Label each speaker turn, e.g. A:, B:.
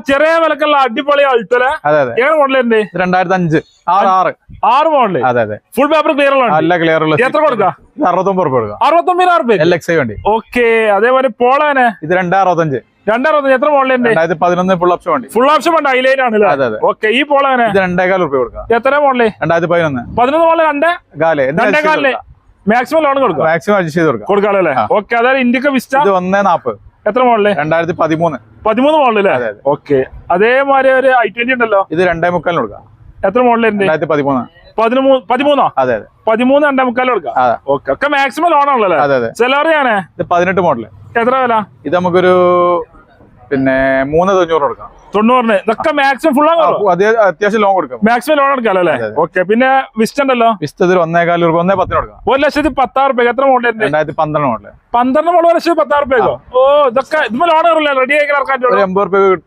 A: ചെറിയ വിലക്കുള്ള അടിപൊളി അൾട്ടോ ഏത് മോഡലുണ്ട്?
B: 2005
A: 6 മോഡല്.
B: അതെ അതെ.
A: ഫുൾ പേപ്പർ ക്ലിയർ
B: നല്ല ക്ലിയർ ഉള്ള.
A: എത്ര കൊടുക്കാം?
B: 69 കൊടുക്കാം.
A: 69,000
B: LXI വണ്ടി.
A: ഓക്കെ. അതേപോലെ പോളാന്
B: ഇത് 265.
A: 265. എത്ര മോഡലുണ്ട്?
B: 2011 ഫുൾ ഓപ്ഷൻ വണ്ടി.
A: ഫുൾ ഓപ്ഷൻ വണ്ടി ഹൈലൈൻ ആണ്.
B: അതെ അതെ.
A: ഓക്കെ. ഈ പോളാന്
B: ഇത് 2,400 കൊടുക്കാം.
A: എത്ര മോഡല്?
B: 2011.
A: 11 മോഡല് 2,400. മാക്സിമം ലോൺ കൊടുക്കാം.
B: മാക്സിമം അഡ്ജസ്റ്റ് ചെയ്ത്
A: കൊടുക്കാമല്ലേ? ഓക്കെ. അതായത് ഇൻഡിക്ക വിസ്റ്റ.
B: ഇത് 140.
A: എത്ര മോഡല്?
B: 2013
A: മോഡല് അല്ലേ? ഓക്കെ. അതേമാതിരി ഒരു i20 ഉണ്ടല്ലോ.
B: ഇത് 2.3 കൊടുക്കാം.
A: എത്ര മോഡലുണ്ട്?
B: 2013.
A: 13.
B: അതെ അതെ.
A: 13 2.3 കൊടുക്കാം. ഓക്കെ. ഒക്കെ മാക്സിമം ലോൺ ആണല്ലോ.
B: അതെ അതെ.
A: സെലറിയാണ്.
B: ഇത് 18 മോഡല്.
A: എത്ര വില?
B: ഇത് നമുക്കൊരു 3,900 കൊടുക്കാം.
A: 90. ഇതൊക്കെ മാക്സിമം ഫുൾ
B: അത്യാവശ്യം ലോൺ കൊടുക്കാം.
A: മാക്സിമം ലോൺ എടുക്കാമല്ലോ അല്ലേ? ഓക്കെ. പിന്നെ വിസ്റ്റ് ഉണ്ടല്ലോ.
B: വിസ്റ്റ് 1,400 രൂപ. 1,10 കൊടുക്കാം.
A: 1,10,000. എത്ര മോഡൽ?
B: 2012 മോഡല്.
A: 12 മോഡൽ 1,10,000. ഓ, ഇതൊക്കെ ഇതുമ്പോൾ ലോൺ കയറില്ല. റെഡി ആയി ഇറക്കാൻ
B: 80 രൂപ